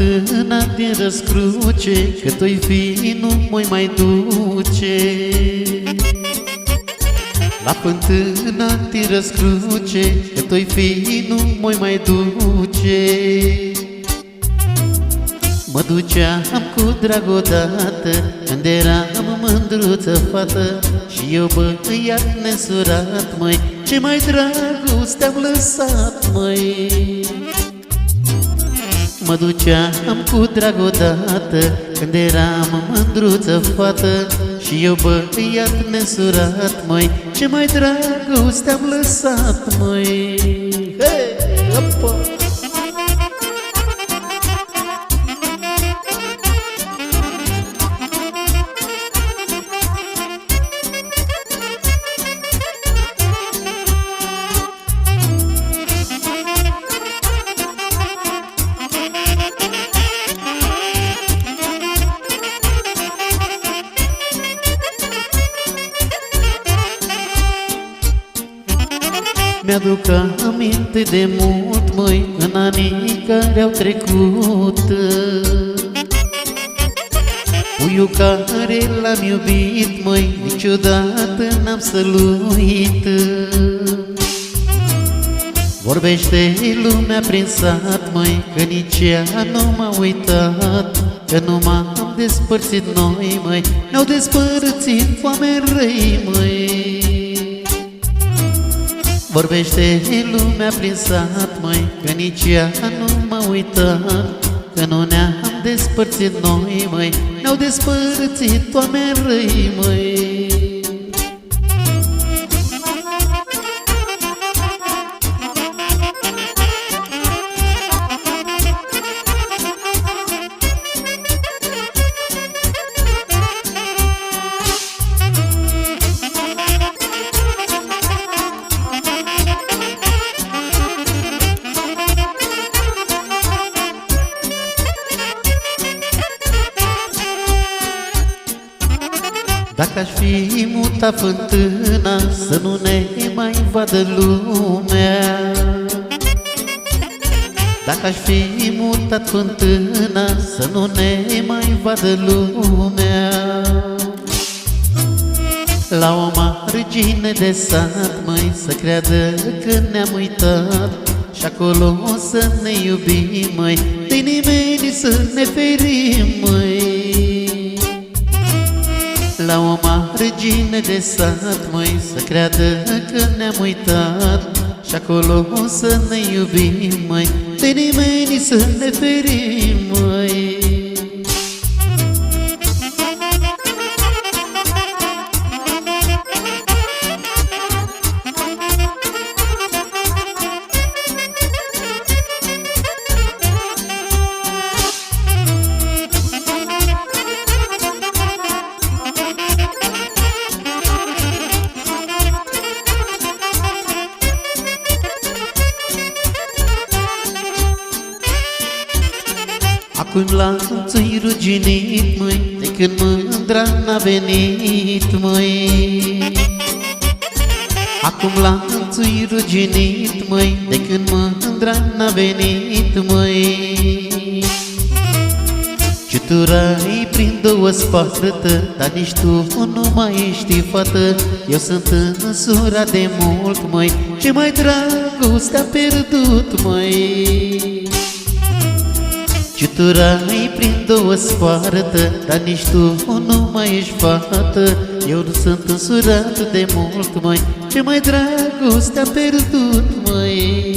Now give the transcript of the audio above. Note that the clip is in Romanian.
fântâna din răscruce, că tu-i fi nu mă mai duce. La fântâna din răscruce, că tu-i fi nu mă mai duce. Mă duceam cu drag odată, când eram mândruță fată, și eu băiat nesurat, măi, ce mai dragoste am lăsat, măi. Mă duceam cu drag odată, când eram mândruță fată, și eu băiat nesurat, măi, ce mai dragoste am lăsat, măi. Hei, opa! Mi-aduc aminte de mult, măi, în anii care au trecut. Puiul care l-am iubit, măi, niciodată n-am să-l uit. Vorbește lumea prin sat, măi, că nici ea nu m-a uitat, că nu m-am despărțit noi, măi, ne-au despărțit foame răi, măi. Vorbește lumea prin sat, măi, că nici ea nu m-a uitat, că nu ne-am despărțit noi, măi, ne-au despărțit oameni răi, măi. Dacă aș fi mutat fântâna, să nu ne mai vadă lumea. Dacă aș fi mutat fântâna, să nu ne mai vadă lumea. La o margine de sat, măi, să creadă că ne-am uitat, și acolo să ne iubim, măi, de nimeni să ne ferim, măi. La o margine de sat, măi, să creadă că ne-am uitat, și acolo să ne iubim, măi, de nimeni să ne ferim, măi. Acum lanțul-i ruginit, măi, de când mândra n-a venit, măi. Acum lanțul-i ruginit, măi, de când mândra n-a venit, măi. Ciuturai prin două sparte, dar nici tu nu mai ești fată. Eu sunt însurat de mult, măi, ce mai dragoste am pierdut, măi. Ciuturai prin două sparte, dar nici tu nu mai ești fată. Eu nu sunt însurat de mult, măi, ce mai dragoste am pierdut, măi.